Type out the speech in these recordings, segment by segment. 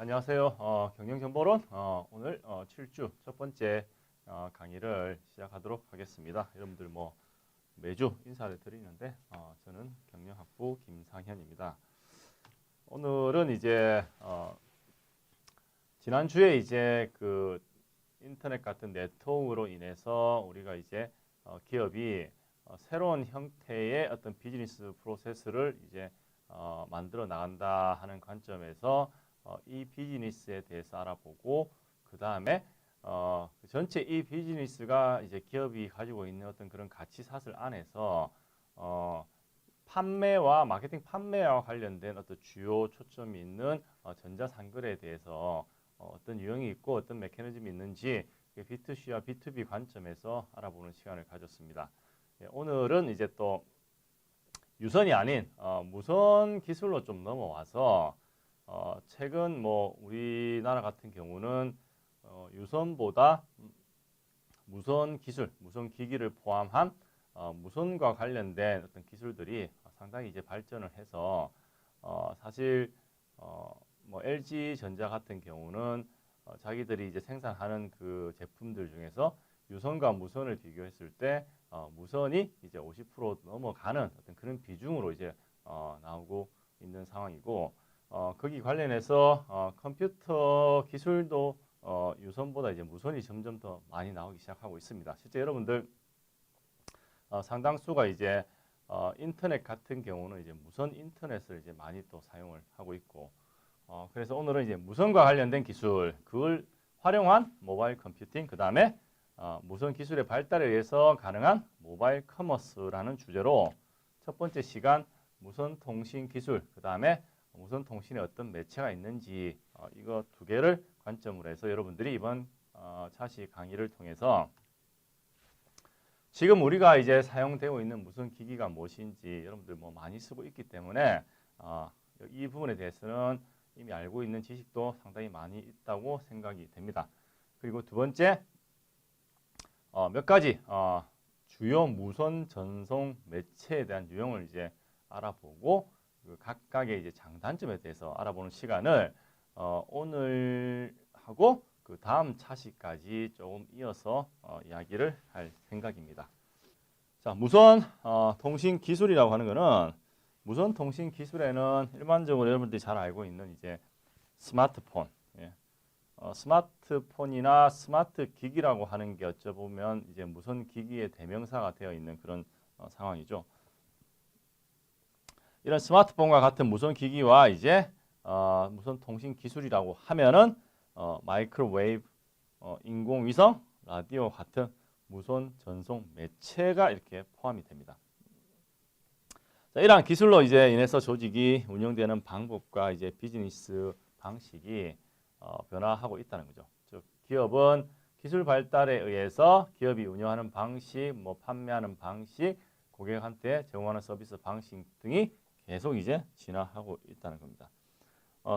안녕하세요. 경영정보론 오늘 7주 첫 번째 강의를 시작하도록 하겠습니다. 여러분들 뭐 매주 인사를 드리는데 저는 경영학부 김상현입니다. 오늘은 이제 지난주에 이제 그 인터넷 같은 네트워크로 인해서 우리가 이제 기업이 새로운 형태의 어떤 비즈니스 프로세스를 이제 만들어 나간다 하는 관점에서 이 비즈니스에 대해서 알아보고 그 다음에 전체 이 비즈니스가 이제 기업이 가지고 있는 어떤 그런 가치사슬 안에서 판매와 마케팅 판매와 관련된 어떤 주요 초점이 있는 전자상거래에 대해서 어떤 유형이 있고 어떤 메커니즘이 있는지 B2C와 B2B 관점에서 알아보는 시간을 가졌습니다. 오늘은 이제 또 유선이 아닌 무선 기술로 좀 넘어와서 최근 뭐 우리나라 같은 경우는 유선보다 무선 기술, 무선 기기를 포함한 무선과 관련된 어떤 기술들이 상당히 이제 발전을 해서 사실 뭐 LG전자 같은 경우는 자기들이 이제 생산하는 그 제품들 중에서 유선과 무선을 비교했을 때 무선이 이제 50% 넘어가는 어떤 그런 비중으로 이제 나오고 있는 상황이고 거기 관련해서 컴퓨터 기술도 유선보다 이제 무선이 점점 더 많이 나오기 시작하고 있습니다. 실제 여러분들 상당수가 이제 인터넷 같은 경우는 이제 무선 인터넷을 이제 많이 또 사용을 하고 있고 그래서 오늘은 이제 무선과 관련된 기술, 그걸 활용한 모바일 컴퓨팅, 그 다음에 무선 기술의 발달에 의해서 가능한 모바일 커머스라는 주제로 첫 번째 시간 무선 통신 기술, 그 다음에 무선 통신에 어떤 매체가 있는지 이거 두 개를 관점으로 해서 여러분들이 이번 차시 강의를 통해서 지금 우리가 이제 사용되고 있는 무선 기기가 무엇인지 여러분들 뭐 많이 쓰고 있기 때문에 이 부분에 대해서는 이미 알고 있는 지식도 상당히 많이 있다고 생각이 됩니다. 그리고 두 번째 몇 가지 주요 무선 전송 매체에 대한 유형을 이제 알아보고 그 각각의 이제 장단점에 대해서 알아보는 시간을 오늘 하고 그 다음 차시까지 조금 이어서 이야기를 할 생각입니다. 자, 무선 통신 기술이라고 하는 거는 무선 통신 기술에는 일반적으로 여러분들이 잘 알고 있는 이제 스마트폰, 스마트폰이나 스마트 기기라고 하는 게 어쩌보면 이제 무선 기기의 대명사가 되어 있는 그런 상황이죠. 이런 스마트폰과 같은 무선 기기와 이제 무선 통신 기술이라고 하면은 마이크로웨이브, 인공위성, 라디오 같은 무선 전송 매체가 이렇게 포함이 됩니다. 자, 이러한 기술로 이제 인해서 조직이 운영되는 방법과 이제 비즈니스 방식이 변화하고 있다는 거죠. 즉 기업은 기술 발달에 의해서 기업이 운영하는 방식, 뭐 판매하는 방식, 고객한테 제공하는 서비스 방식 등이 계속 이제 진화하고 있다는 겁니다.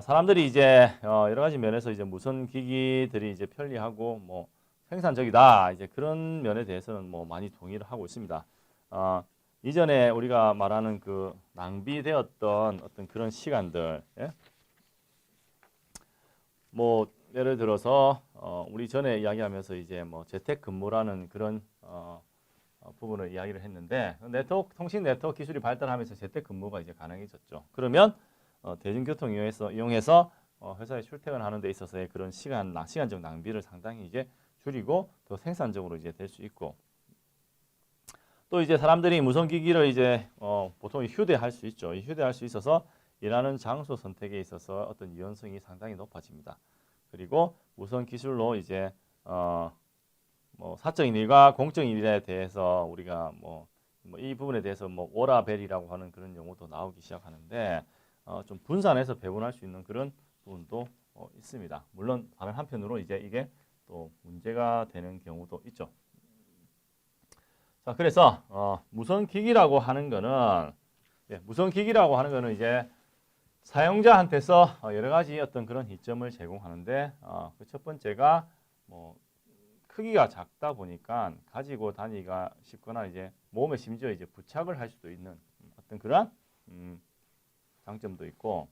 사람들이 이제 여러 가지 면에서 이제 무선 기기들이 이제 편리하고 뭐 생산적이다 이제 그런 면에 대해서는 뭐 많이 동의를 하고 있습니다. 이전에 우리가 말하는 그 낭비되었던 어떤 그런 시간들, 뭐 예를 들어서 우리 전에 이야기하면서 이제 뭐 재택 근무라는 그런 부분을 이야기를 했는데 통신 네트워크 기술이 발달하면서 재택 근무가 이제 가능해졌죠. 그러면 대중교통 이용해서 회사에 출퇴근하는 데 있어서의 그런 시간적 낭비를 상당히 이제 줄이고 더 생산적으로 이제 될 수 있고 또 이제 사람들이 무선 기기를 이제 보통 휴대할 수 있죠. 휴대할 수 있어서 일하는 장소 선택에 있어서 어떤 유연성이 상당히 높아집니다. 그리고 무선 기술로 이제 뭐 사적인 일과 공적인 일에 대해서 우리가 뭐 이 부분에 대해서 뭐 오라벨이라고 하는 그런 용어도 나오기 시작하는데 좀 분산해서 배분할 수 있는 그런 부분도 있습니다. 물론 다른 한편으로 이제 이게 또 문제가 되는 경우도 있죠. 자, 그래서 무선 기기라고 하는 거는 이제 사용자한테서 여러 가지 어떤 그런 이점을 제공하는데 그 첫 번째가 뭐 크기가 작다 보니까 가지고 다니기가 쉽거나 이제 몸에 심지어 이제 부착을 할 수도 있는 어떤 그런 장점도 있고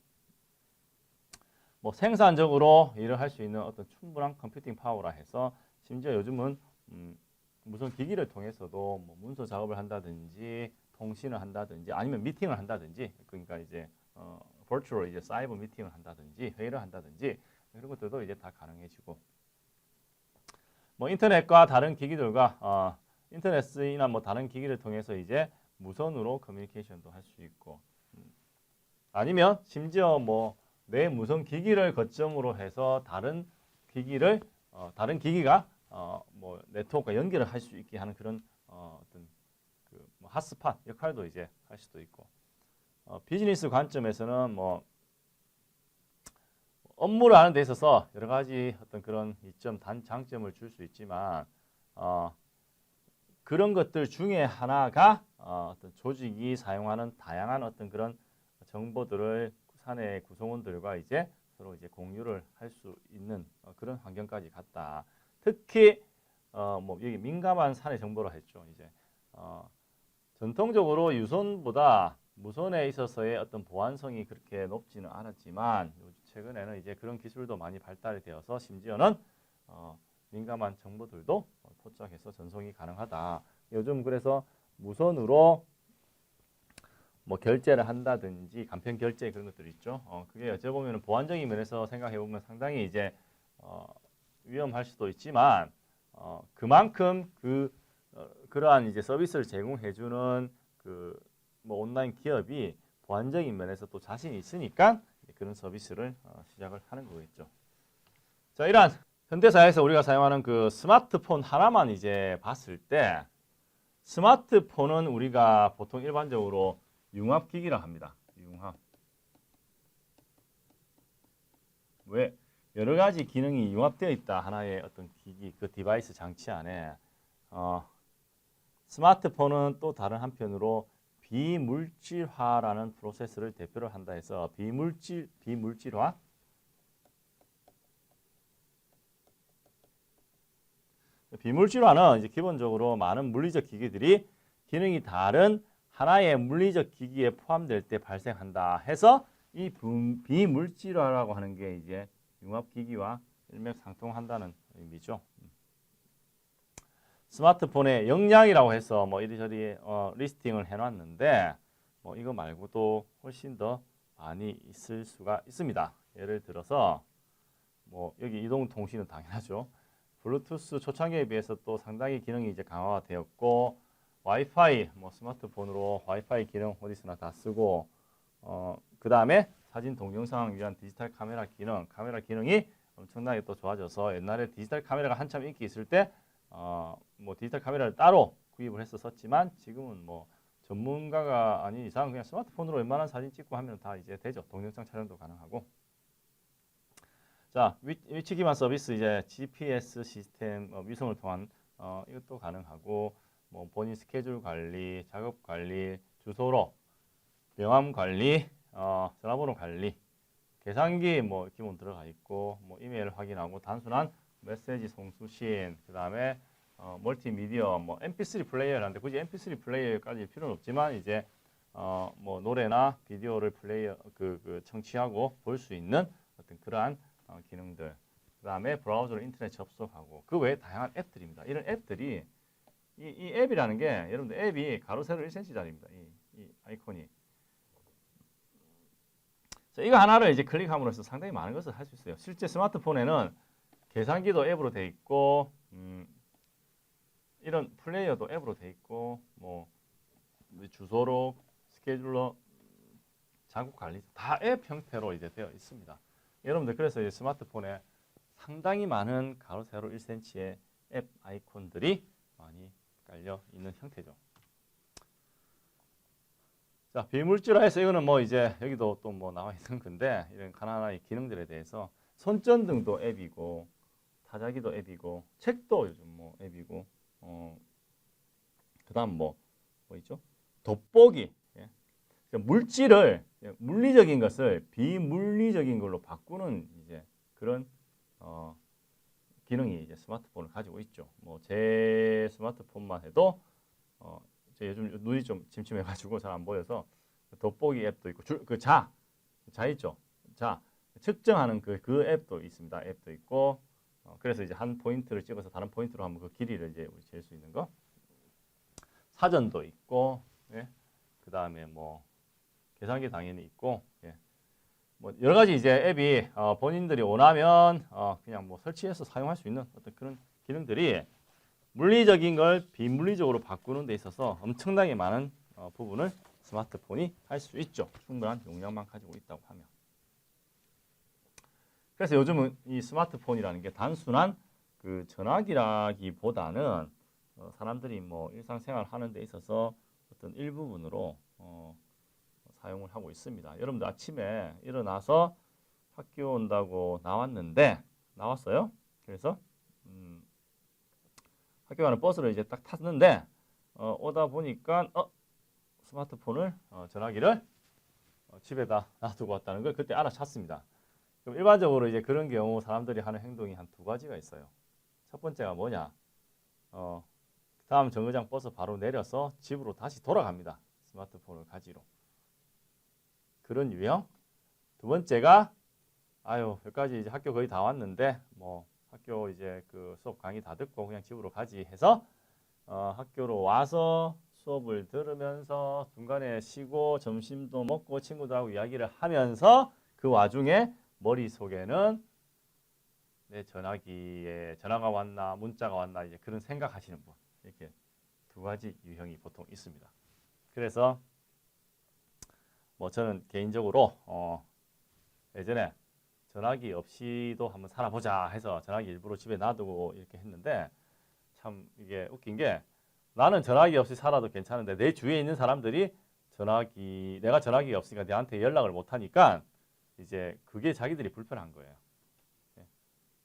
뭐 생산적으로 일을 할 수 있는 어떤 충분한 컴퓨팅 파워라 해서 심지어 요즘은 무슨 기기를 통해서도 뭐 문서 작업을 한다든지 통신을 한다든지 아니면 미팅을 한다든지 그러니까 이제 virtual 이제 사이버 미팅을 한다든지 회의를 한다든지 이런 것들도 이제 다 가능해지고 뭐 인터넷과 다른 기기들과 인터넷이나 뭐 다른 기기를 통해서 이제 무선으로 커뮤니케이션도 할 수 있고 아니면 심지어 뭐 내 무선 기기를 거점으로 해서 다른 기기가 뭐 네트워크와 연결을 할 수 있게 하는 그런 어떤 뭐 핫스팟 역할도 이제 할 수도 있고 비즈니스 관점에서는 뭐 업무를 하는 데 있어서 여러 가지 어떤 그런 이점 장점을 줄 수 있지만 그런 것들 중에 하나가 어떤 조직이 사용하는 다양한 어떤 그런 정보들을 사내 구성원들과 이제 서로 이제 공유를 할 수 있는 그런 환경까지 갔다. 특히 뭐 여기 민감한 사내 정보라 했죠. 이제 전통적으로 유선보다 무선에 있어서의 어떤 보안성이 그렇게 높지는 않았지만 최근에는 이제 그런 기술도 많이 발달이 되어서 심지어는 민감한 정보들도 포착해서 전송이 가능하다. 요즘 그래서 무선으로 뭐 결제를 한다든지 간편 결제 그런 것들 있죠. 그게 어찌 보면 보안적인 면에서 생각해 보면 상당히 이제 위험할 수도 있지만 그만큼 그러한 이제 서비스를 제공해주는 그 뭐 온라인 기업이 보안적인 면에서 또 자신이 있으니까 그런 서비스를 시작을 하는 거겠죠. 자, 이러한 현대사에서 우리가 사용하는 그 스마트폰 하나만 이제 봤을 때 스마트폰은 우리가 보통 일반적으로 융합기기라 합니다. 융합. 왜? 여러 가지 기능이 융합되어 있다. 하나의 어떤 기기, 그 디바이스 장치 안에. 스마트폰은 또 다른 한편으로 비물질화라는 프로세스를 대표를 한다 해서 비물질화. 비물질화는 이제 기본적으로 많은 물리적 기기들이 기능이 다른 하나의 물리적 기기에 포함될 때 발생한다 해서 이 비물질화라고 하는 게 이제 융합기기와 일맥상통한다는 의미죠. 스마트폰의 역량이라고 해서 뭐 이리저리 리스팅을 해놨는데 뭐 이거 말고도 훨씬 더 많이 있을 수가 있습니다. 예를 들어서 뭐 여기 이동통신은 당연하죠. 블루투스 초창기에 비해서 또 상당히 기능이 이제 강화가 되었고 와이파이 뭐 스마트폰으로 와이파이 기능 어디서나 다 쓰고 그 다음에 사진 동영상을 위한 디지털 카메라 기능이 엄청나게 또 좋아져서 옛날에 디지털 카메라가 한참 인기 있을 때 뭐 디지털 카메라를 따로 구입을 해서 썼지만 지금은 뭐 전문가가 아닌 이상 그냥 스마트폰으로 웬만한 사진 찍고 하면 다 이제 되죠. 동영상 촬영도 가능하고. 자, 위치 기반 서비스 이제 GPS 시스템 위성을 통한 이것도 가능하고 뭐 본인 스케줄 관리, 작업 관리, 주소로 명함 관리, 전화번호 관리, 계산기 뭐 기본 들어가 있고 뭐 이메일 확인하고 단순한 메시지 송수신, 그다음에 멀티미디어 뭐 MP3 플레이어라는데 굳이 MP3 플레이어까지 필요는 없지만 이제 뭐 노래나 비디오를 청취하고 볼 수 있는 어떤 그러한 기능들. 그다음에 브라우저로 인터넷 접속하고 그 외에 다양한 앱들입니다. 이런 앱들이 이 앱이라는 게 여러분들 앱이 가로 세로 1cm짜리입니다. 이 아이콘이. 자, 이거 하나를 이제 클릭함으로써 상당히 많은 것을 할 수 있어요. 실제 스마트폰에는 계산기도 앱으로 돼 있고 이런 플레이어도 앱으로 돼 있고 뭐 주소록, 스케줄러, 작업 관리 다 앱 형태로 이제 되어 있습니다. 여러분들 그래서 이제 스마트폰에 상당히 많은 가로 세로 1cm의 앱 아이콘들이 많이 깔려 있는 형태죠. 자, 비물질화해서 이거는 뭐 이제 여기도 또 뭐 나와 있는 건데 이런 하나하나의 기능들에 대해서 손전등도 앱이고 타자기도 앱이고 책도 요즘 뭐 앱이고 그다음 뭐 있죠? 돋보기. 예. 물질을 물리적인 것을 비물리적인 걸로 바꾸는 이제 그런 기능이 이제 스마트폰을 가지고 있죠. 뭐 제 스마트폰만 해도 제 요즘 눈이 좀 침침해가지고 잘 안 보여서 돋보기 앱도 있고 자 있죠. 자 측정하는 그 앱도 있습니다. 앱도 있고 그래서 이제 한 포인트를 찍어서 다른 포인트로 하면 그 길이를 이제 우리 잴 수 있는 거. 사전도 있고, 예. 그 다음에 뭐 계산기 당연히 있고, 예. 뭐 여러 가지 이제 앱이 본인들이 원하면 그냥 뭐 설치해서 사용할 수 있는 어떤 그런 기능들이 물리적인 걸 비물리적으로 바꾸는 데 있어서 엄청나게 많은 부분을 스마트폰이 할 수 있죠. 충분한 용량만 가지고 있다고 하면. 그래서 요즘은 이 스마트폰이라는 게 단순한 그 전화기라기보다는 사람들이 뭐 일상생활 하는 데 있어서 어떤 일부분으로 사용을 하고 있습니다. 여러분들 아침에 일어나서 학교 온다고 나왔어요. 그래서 학교 가는 버스를 이제 딱 탔는데 오다 보니까 스마트폰을 전화기를 집에다 놔두고 왔다는 걸 그때 알아챘습니다. 그럼 일반적으로 이제 그런 경우 사람들이 하는 행동이 한 두 가지가 있어요. 첫 번째가 뭐냐? 다음 정거장 버스 바로 내려서 집으로 다시 돌아갑니다. 스마트폰을 가지러. 그런 유형. 두 번째가 여기까지 이제 학교 거의 다 왔는데 뭐 학교 이제 그 수업 강의 다 듣고 그냥 집으로 가지 해서 학교로 와서 수업을 들으면서 중간에 쉬고 점심도 먹고 친구들하고 이야기를 하면서 그 와중에 머릿속에는 내 전화기에 전화가 왔나 문자가 왔나 이제 그런 생각하시는 분. 이렇게 두 가지 유형이 보통 있습니다. 그래서 뭐 저는 개인적으로 예전에 전화기 없이도 한번 살아보자 해서 전화기 일부러 집에 놔두고 이렇게 했는데 참 이게 웃긴 게 나는 전화기 없이 살아도 괜찮은데 내 주위에 있는 사람들이 내가 전화기가 없으니까 내한테 연락을 못 하니까 이제 그게 자기들이 불편한 거예요.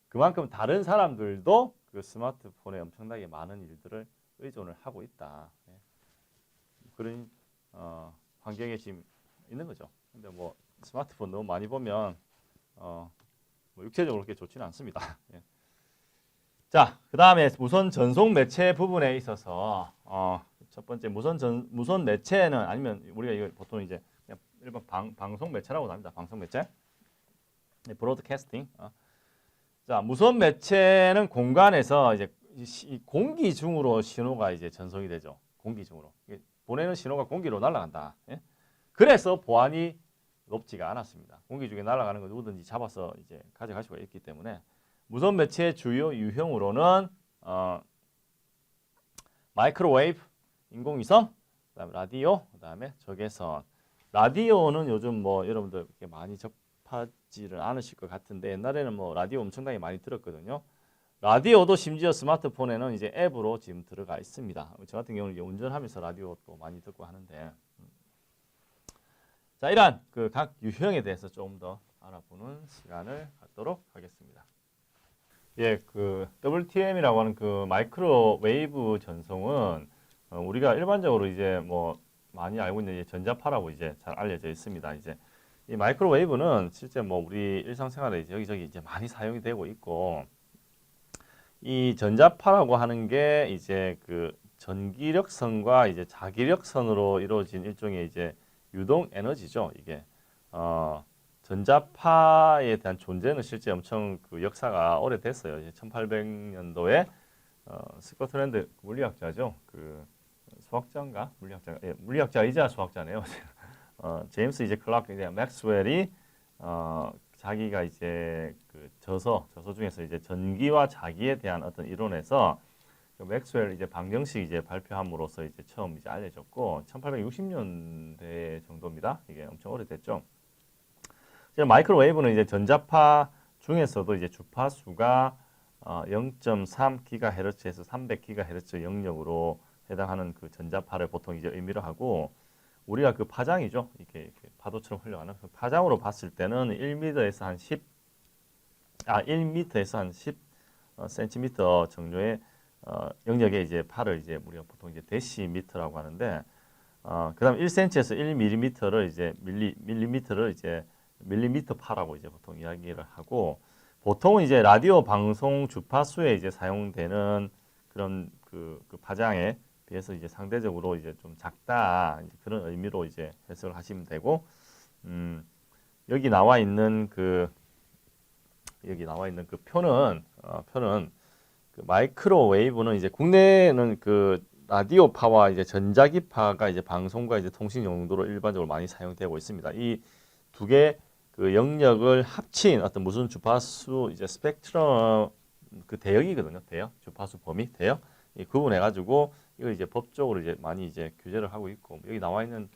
그만큼 다른 사람들도 그 스마트폰에 엄청나게 많은 일들을 의존을 하고 있다. 그런 환경에 지금 있는 거죠. 근데 뭐 스마트폰 너무 많이 보면 뭐 육체적으로 그렇게 좋지는 않습니다. 자, 그 다음에 무선 전송 매체 부분에 있어서 첫 번째 무선 매체는 아니면 우리가 이걸 보통 이제 그냥 일반 방송 매체라고 합니다. 방송 매체, 브로드캐스팅. 자, 무선 매체는 공간에서 이제 공기 중으로 신호가 이제 전송이 되죠. 공기 중으로 보내는 신호가 공기로 날아간다. 그래서 보안이 높지가 않았습니다. 공기 중에 날아가는 거 누구든지 잡아서 이제 가져갈 수가 있기 때문에 무선 매체의 주요 유형으로는 마이크로웨이브, 인공위성, 그다음에 라디오, 그다음에 적외선. 라디오는 요즘 뭐 여러분들 그렇게 많이 접하지를 않으실 것 같은데 옛날에는 뭐 라디오 엄청나게 많이 들었거든요. 라디오도 심지어 스마트폰에는 이제 앱으로 지금 들어가 있습니다. 저 같은 경우는 이제 운전하면서 라디오도 많이 듣고 하는데. 자, 이러한 그 각 유형에 대해서 조금 더 알아보는 시간을 갖도록 하겠습니다. 예, 그 WTM이라고 하는 그 마이크로웨이브 전송은 우리가 일반적으로 이제 뭐 많이 알고 있는 전자파라고 이제 잘 알려져 있습니다. 이제 이 마이크로웨이브는 실제 뭐 우리 일상생활에 이제 여기저기 이제 많이 사용이 되고 있고 이 전자파라고 하는 게 이제 그 전기력선과 이제 자기력선으로 이루어진 일종의 이제 유동 에너지죠. 이게 전자파에 대한 존재는 실제 엄청 그 역사가 오래됐어요. 1800년도에 스코틀랜드 물리학자죠. 그 수학자인가 물리학자이자 수학자네요. 제임스 이제 클락 이제 맥스웰이 자기가 이제 그 저서 중에서 이제 전기와 자기에 대한 어떤 이론에서 그 맥스웰 이제 방정식 이제 발표함으로써 이제 처음 이제 알려졌고 1860년대 정도입니다. 이게 엄청 오래됐죠. 마이크로웨이브는 이제 전자파 중에서도 이제 주파수가 0.3GHz에서 300GHz 영역으로 해당하는 그 전자파를 보통 이제 의미로 하고 우리가 그 파장이죠. 이렇게 파도처럼 흘러가는 그 파장으로 봤을 때는 1m에서 한 10cm 정도의 영역의 이제 파를 이제 우리가 보통 이제 데시미터라고 하는데 그다음 1cm에서 1mm를 이제 밀리미터를 이제 밀리미터 파라고 이제 보통 이야기를 하고 보통은 이제 라디오 방송 주파수에 이제 사용되는 그런 그 파장에 비해서 이제 상대적으로 이제 좀 작다 이제 그런 의미로 이제 해석을 하시면 되고 여기 나와 있는 그 여기 나와 있는 그 표는 그 마이크로웨이브는 이제 국내에는 그 라디오파와 이제 전자기파가 이제 방송과 이제 통신 용도로 일반적으로 많이 사용되고 있습니다. 이 두 개 그 영역을 합친 어떤 무슨 주파수 이제 스펙트럼 그 대역이거든요. 대역, 주파수 범위, 대역 이 구분해 가지고 이걸 이제 법적으로 이제 많이 이제 규제를 하고 있고 여기 나와 있는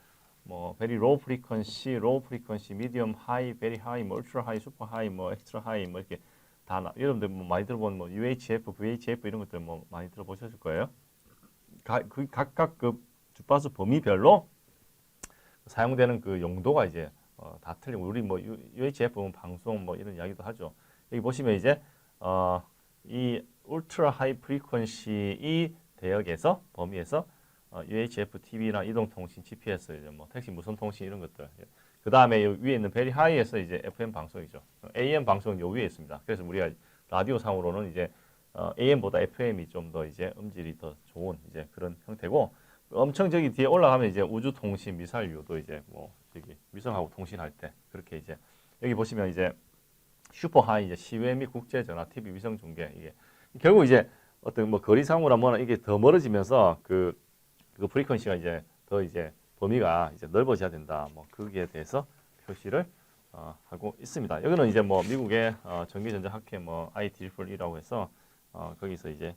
뭐 very low frequency, low frequency, medium high, very high, 뭐 ultra high, super high, 뭐 extra high 뭐 이렇게 다 여러분들 뭐 많이 들어본 뭐 UHF, VHF 이런 것들 뭐 많이 들어보셨을 거예요. 각각 그 주파수 범위별로 사용되는 그 용도가 이제 다 틀리고 우리 뭐 UHF는 방송 뭐 이런 이야기도 하죠. 여기 보시면 이제 이 울트라 하이 프리퀀시 이 대역에서 범위에서 UHF, TV나 이동통신, GPS, 이제 뭐 택시 무선 통신 이런 것들. 그 다음에 위에 있는 베리 하이에서 이제 FM 방송이죠. AM 방송은 요 위에 있습니다. 그래서 우리가 라디오 상으로는 이제 AM보다 FM이 좀 더 이제 음질이 더 좋은 이제 그런 형태고 엄청 저기 뒤에 올라가면 이제 우주 통신, 미사일유도 이제 뭐 저기 위성하고 통신할 때 그렇게 이제 여기 보시면 이제 슈퍼 하이 이제 시외 및 국제 전화, TV 위성 중계 이게 결국 이제 어떤 뭐 거리 상으로 뭐나 이게 더 멀어지면서 그 프리퀀시가 이제 더 이제 범위가 이제 넓어져야 된다. 뭐 거기에 대해서 표시를 하고 있습니다. 여기는 이제 뭐 미국의 전기전자학회 뭐 IEEE라고 해서 거기서 이제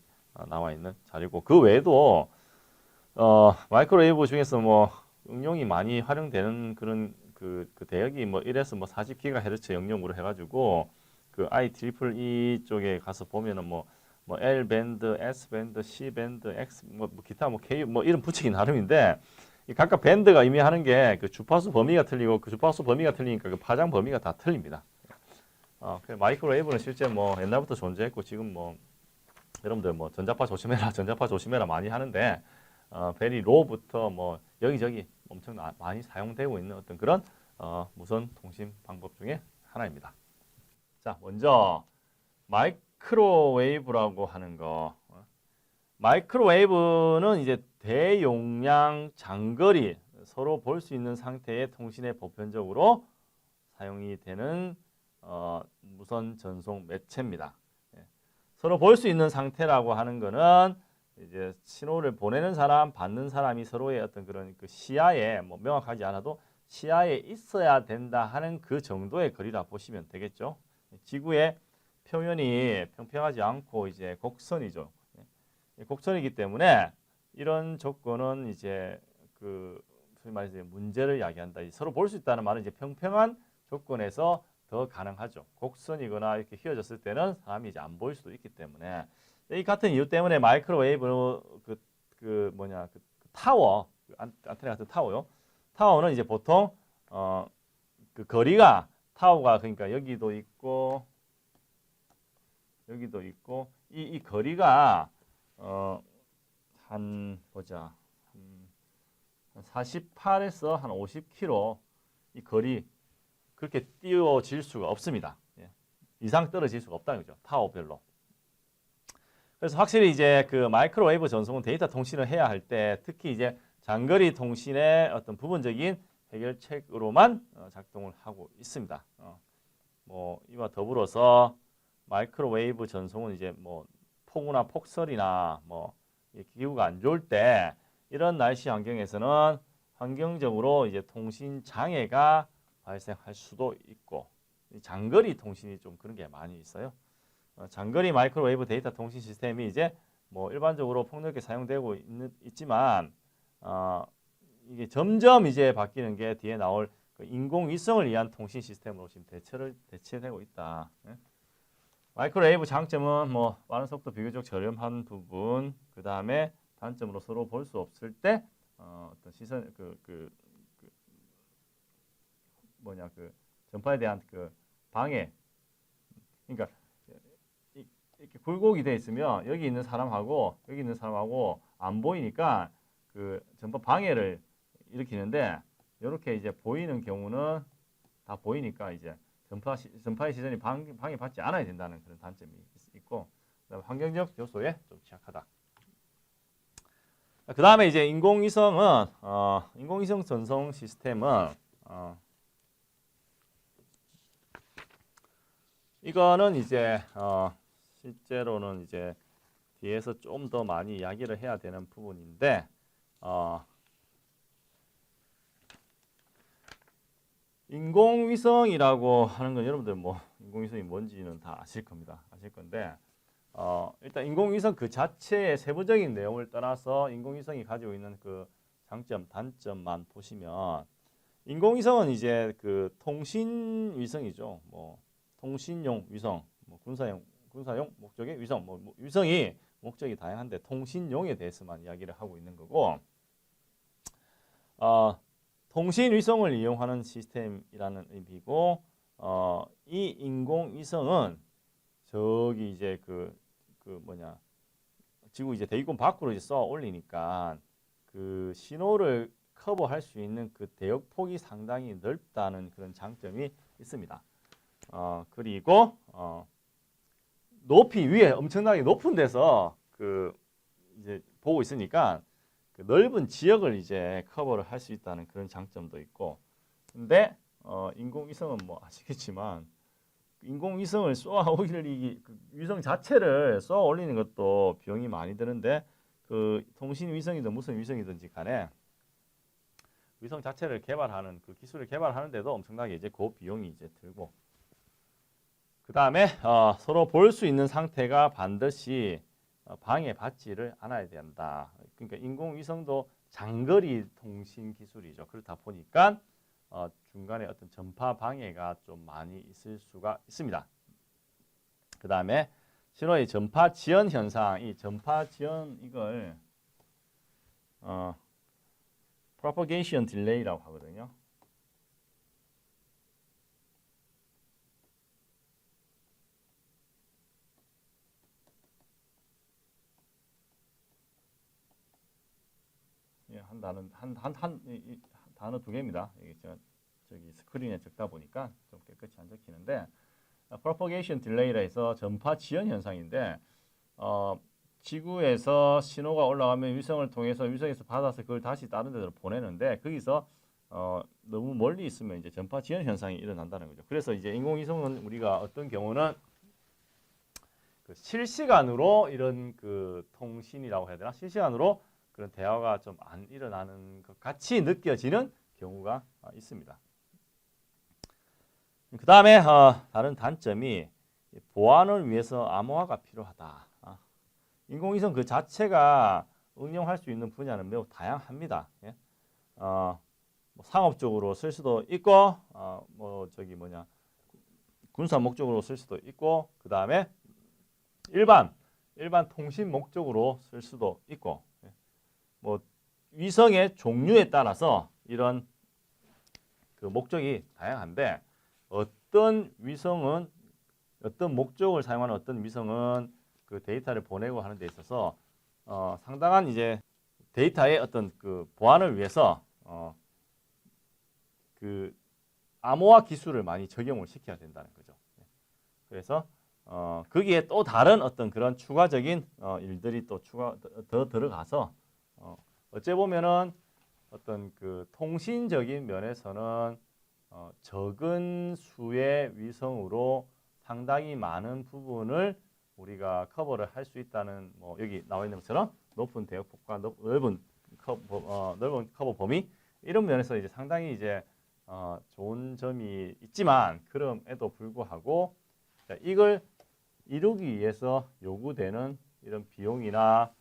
나와 있는 자료고 그 외에도 마이크로웨이브 중에서 뭐 응용이 많이 활용되는 그런 그 대역이 뭐 1에서 뭐 40GHz 영역으로 해가지고 그 IEEE 쪽에 가서 보면은 뭐 L 밴드, S 밴드, C 밴드, X 뭐 기타 뭐 K 뭐 이름 붙이기 나름인데 이 각각 밴드가 의미하는 게 그 주파수 범위가 틀리고 그 주파수 범위가 틀리니까 그 파장 범위가 다 틀립니다. 마이크로웨이브는 실제 뭐 옛날부터 존재했고 지금 뭐 여러분들 뭐 전자파 조심해라, 전자파 조심해라 많이 하는데 베리 로부터 뭐 여기저기 엄청 많이 사용되고 있는 어떤 그런 무선 통신 방법 중에 하나입니다. 자, 먼저 마이크로웨이브라고 하는 거. 마이크로웨이브는 이제 대용량 장거리 서로 볼 수 있는 상태의 통신에 보편적으로 사용이 되는 무선 전송 매체입니다. 서로 볼 수 있는 상태라고 하는 거는 이제 신호를 보내는 사람, 받는 사람이 서로의 어떤 그런 그 시야에 뭐 명확하지 않아도 시야에 있어야 된다 하는 그 정도의 거리라 보시면 되겠죠. 지구의 표면이 평평하지 않고 이제 곡선이죠. 곡선이기 때문에 이런 조건은 이제 그 소위 말해서 문제를 야기한다. 서로 볼 수 있다는 말은 이제 평평한 조건에서 더 가능하죠. 곡선이거나 이렇게 휘어졌을 때는 사람이 이제 안 보일 수도 있기 때문에 이 같은 이유 때문에 마이크로웨이브 그 타워 안테나 같은 타워요. 타워는 이제 보통 그 거리가 타워가 그러니까 여기도 있고 여기도 있고 이 거리가 한 보자 한 48에서 한 50km 이 거리 그렇게 띄워질 수가 없습니다. 예. 이상 떨어질 수가 없다는 거죠. 타워별로. 그래서 확실히 이제 그 마이크로웨이브 전송은 데이터 통신을 해야 할 때 특히 이제 장거리 통신의 어떤 부분적인 해결책으로만 작동을 하고 있습니다. 뭐 이와 더불어서 마이크로웨이브 전송은 이제 뭐 폭우나 폭설이나 뭐 기후가 안 좋을 때 이런 날씨 환경에서는 환경적으로 이제 통신 장애가 발생할 수도 있고 장거리 통신이 좀 그런 게 많이 있어요. 장거리 마이크로웨이브 데이터 통신 시스템이 이제 뭐 일반적으로 폭넓게 사용되고 있지만 이게 점점 이제 바뀌는 게 뒤에 나올 그 인공위성을 위한 통신 시스템으로 지금 대체되고 있다. 마이크로웨이브 장점은 뭐 빠른 속도 비교적 저렴한 부분, 그 다음에 단점으로 서로 볼 수 없을 때 어떤 시선 전파에 대한 그 방해. 그러니까 이렇게 굴곡이 돼 있으면 여기 있는 사람하고 여기 있는 사람하고 안 보이니까 그 전파 방해를 일으키는데 이렇게 이제 보이는 경우는 다 보이니까 이제 전파의 시선이 방해받지 않아야 된다는 그런 단점이 있고 그다음에 환경적 요소에 좀 취약하다. 그 다음에 이제 인공위성은 인공위성 전송 시스템은 이거는 이제 실제로는 이제 뒤에서 좀 더 많이 이야기를 해야 되는 부분인데 인공위성이라고 하는 건 여러분들 뭐 인공위성이 뭔지는 다 아실 겁니다. 아실 건데 일단 인공위성 그 자체의 세부적인 내용을 떠나서 인공위성이 가지고 있는 그 장점, 단점만 보시면 인공위성은 이제 그 통신위성이죠. 뭐 통신용 위성, 뭐 군사용 목적의 위성, 뭐 위성이 목적이 다양한데 통신용에 대해서만 이야기를 하고 있는 거고, 통신 위성을 이용하는 시스템이라는 의미고, 이 인공위성은 저기 이제 그 뭐냐 지구 이제 대기권 밖으로 이제 쏘아 올리니까 그 신호를 커버할 수 있는 그 대역폭이 상당히 넓다는 그런 장점이 있습니다. 그리고 높이 위에 엄청나게 높은 데서 그 이제 보고 있으니까 그 넓은 지역을 이제 커버를 할 수 있다는 그런 장점도 있고, 근데 인공위성은 뭐 아시겠지만 인공위성을 쏘아 올리기 그 위성 자체를 쏘아 올리는 것도 비용이 많이 드는데 그 통신 위성이든 무슨 위성이든지 간에 위성 자체를 개발하는 그 기술을 개발하는데도 엄청나게 이제 그 비용이 이제 들고, 그 다음에 서로 볼 수 있는 상태가 반드시 방해받지를 않아야 된다. 그러니까 인공위성도 장거리 통신 기술이죠. 그렇다 보니까 중간에 어떤 전파 방해가 좀 많이 있을 수가 있습니다. 그 다음에 신호의 전파 지연 현상, 이 전파 지연 이걸 propagation delay라고 하거든요. 예, 한 단어 두 개입니다. 이게 제가 저기 스크린에 적다 보니까 좀 깨끗이 안 적히는데, propagation delay라 해서 전파 지연 현상인데, 지구에서 신호가 올라가면 위성을 통해서 위성에서 받아서 그걸 다시 다른 데로 보내는데, 거기서 너무 멀리 있으면 이제 전파 지연 현상이 일어난다는 거죠. 그래서 이제 인공위성은 우리가 어떤 경우는 그 실시간으로 이런 그 통신이라고 해야 되나? 실시간으로 그런 대화가 좀 안 일어나는 것 같이 느껴지는 경우가 있습니다. 그 다음에 다른 단점이 보안을 위해서 암호화가 필요하다. 인공위성 그 자체가 응용할 수 있는 분야는 매우 다양합니다. 예? 뭐 상업적으로 쓸 수도 있고, 뭐 저기 뭐냐 군사 목적으로 쓸 수도 있고, 그 다음에 일반 통신 목적으로 쓸 수도 있고, 뭐 위성의 종류에 따라서 이런 그 목적이 다양한데, 어떤 위성은 어떤 목적을 사용하는 어떤 위성은 그 데이터를 보내고 하는 데 있어서 상당한 이제 데이터의 어떤 그 보안을 위해서 그 암호화 기술을 많이 적용을 시켜야 된다는 거죠. 그래서 거기에 또 다른 어떤 그런 추가적인 일들이 또 더 들어가서 어째 보면은 어떤 그 통신적인 면에서는 적은 수의 위성으로 상당히 많은 부분을 우리가 커버를 할 수 있다는, 뭐 여기 나와 있는 것처럼 높은 대역폭과 넓은 커버 범위, 이런 면에서 이제 상당히 이제 좋은 점이 있지만, 그럼에도 불구하고 이걸 이루기 위해서 요구되는 이런 비용이나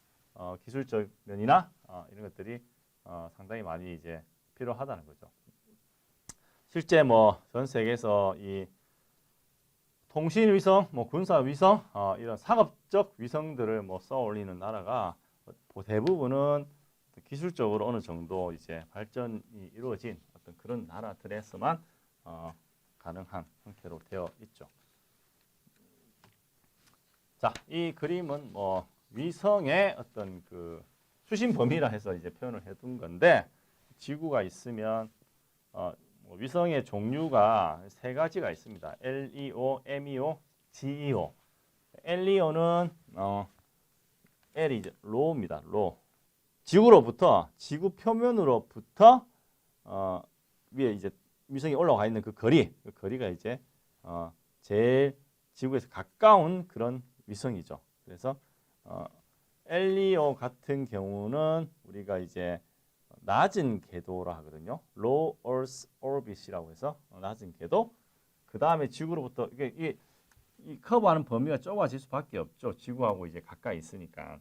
기술적 면이나 이런 것들이 상당히 많이 이제 필요하다는 거죠. 실제 뭐 전 세계에서 이 통신 위성, 뭐 군사 위성, 이런 상업적 위성들을 뭐 쏘아 올리는 나라가 대부분은 기술적으로 어느 정도 이제 발전이 이루어진 어떤 그런 나라들에서만 가능한 형태로 되어 있죠. 자, 이 그림은 뭐 위성의 어떤 그 수신 범위라 해서 이제 표현을 해둔 건데, 지구가 있으면 뭐 위성의 종류가 세 가지가 있습니다. LEO, MEO, GEO. LEO는 L이 이제 로우입니다. 로. 지구로부터, 지구 표면으로부터 위에 이제 위성이 올라가 있는 그 거리가 이제 제일 지구에서 가까운 그런 위성이죠. 그래서 엘리오 같은 경우는 우리가 이제 낮은 궤도라 하거든요. Low Earth Orbit이라고 해서 낮은 궤도. 그 다음에 지구로부터 이게 이 커브하는 범위가 좁아질 수밖에 없죠. 지구하고 이제 가까이 있으니까.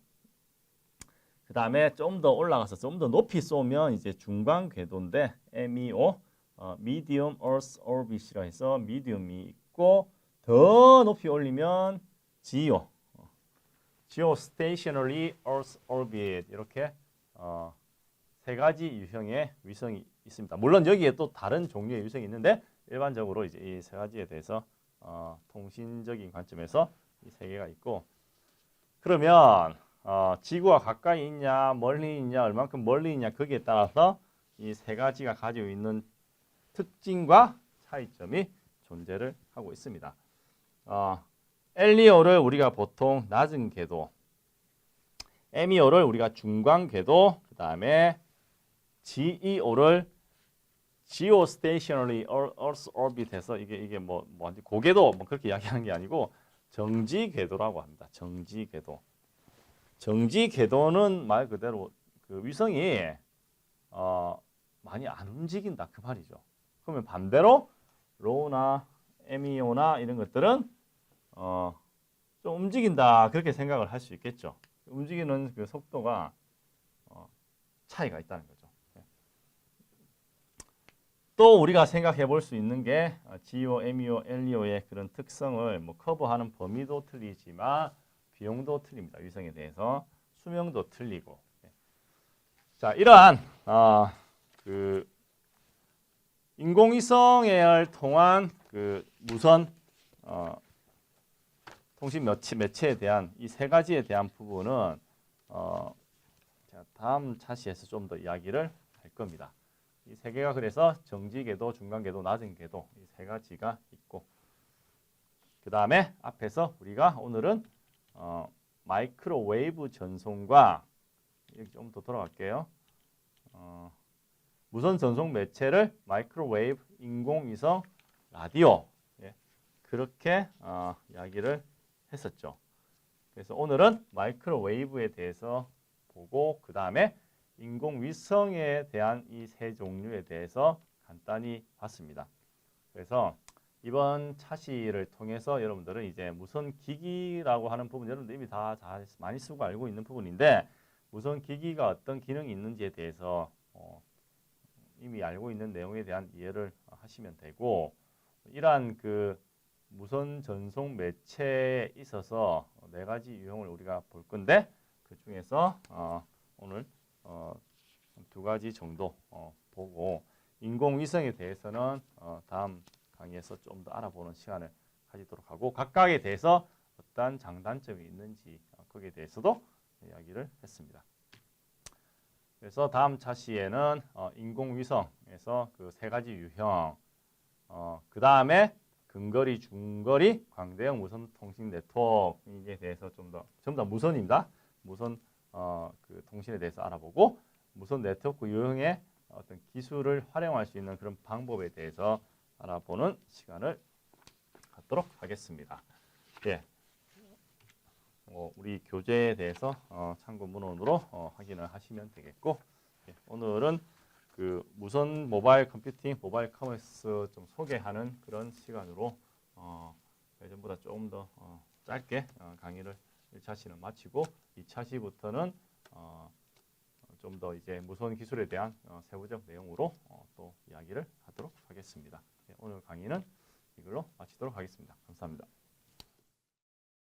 그 다음에 좀 더 올라가서 좀 더 높이 쏘면 이제 중간 궤도인데 MEO, Medium Earth Orbit이라 해서 미디움이 있고 더 높이 올리면 GEO, Geostationary Earth Orbit 이렇게 세 가지 유형의 위성이 있습니다. 물론 여기에 또 다른 종류의 위성이 있는데 일반적으로 이제 이 세 가지에 대해서 통신적인 관점에서 이 세 개가 있고 그러면 지구와 가까이 있냐 멀리 있냐 얼만큼 멀리 있냐 거기에 따라서 이 세 가지가 가지고 있는 특징과 차이점이 존재를 하고 있습니다. 엘리오를 우리가 보통 낮은 궤도, MEO를 우리가 중간 궤도, 그 다음에 GEO를 Geostationary Earth Orbit에서 이게 뭐 고궤도 뭐 그렇게 이야기하는 게 아니고 정지 궤도라고 합니다. 정지 궤도. 정지 궤도는 말 그대로 그 위성이 많이 안 움직인다 그 말이죠. 그러면 반대로 로우나 MEO나 이런 것들은 좀 움직인다 그렇게 생각을 할 수 있겠죠. 움직이는 그 속도가 차이가 있다는 거죠. 또 우리가 생각해 볼 수 있는 게 GEO, MEO, LEO의 그런 특성을 뭐 커버하는 범위도 틀리지만 비용도 틀립니다. 위성에 대해서 수명도 틀리고. 자, 이러한 그 인공위성을 통한 그 무선 통신 매체에 대한 이 세 가지에 대한 부분은 제가 다음 차시에서 좀 더 이야기를 할 겁니다. 이 세 개가 그래서 정지 궤도, 중간 궤도, 낮은 궤도 이 세 가지가 있고 그 다음에 앞에서 우리가 오늘은 마이크로웨이브 전송과 여기 좀 더 돌아갈게요. 무선 전송 매체를 마이크로웨이브, 인공위성, 라디오 그렇게 이야기를 했었죠. 그래서 오늘은 마이크로웨이브에 대해서 보고 그 다음에 인공위성에 대한 이 세 종류에 대해서 간단히 봤습니다. 그래서 이번 차시를 통해서 여러분들은 이제 무선 기기라고 하는 부분 여러분들 이미 다 많이 쓰고 알고 있는 부분인데 무선 기기가 어떤 기능이 있는지에 대해서 이미 알고 있는 내용에 대한 이해를 하시면 되고 이러한 그 무선 전송 매체에 있어서 네 가지 유형을 우리가 볼 건데 그 중에서 오늘 두 가지 정도 보고 인공위성에 대해서는 다음 강의에서 좀 더 알아보는 시간을 가지도록 하고 각각에 대해서 어떤 장단점이 있는지 거기에 대해서도 이야기를 했습니다. 그래서 다음 차시에는 인공위성에서 그 세 가지 유형 그 다음에 근거리, 중거리, 광대형 무선 통신 네트워크에 대해서 전부 다 무선입니다. 무선 그 통신에 대해서 알아보고 무선 네트워크 유형의 어떤 기술을 활용할 수 있는 그런 방법에 대해서 알아보는 시간을 갖도록 하겠습니다. 예, 우리 교재에 대해서 참고 문헌으로 확인을 하시면 되겠고 예, 오늘은 그 무선 모바일 컴퓨팅, 모바일 커머스 좀 소개하는 그런 시간으로 예전보다 조금 더 짧게 강의를 1차시는 마치고 2차시부터는 좀 더 이제 무선 기술에 대한 세부적 내용으로 또 이야기를 하도록 하겠습니다. 네, 오늘 강의는 이걸로 마치도록 하겠습니다. 감사합니다.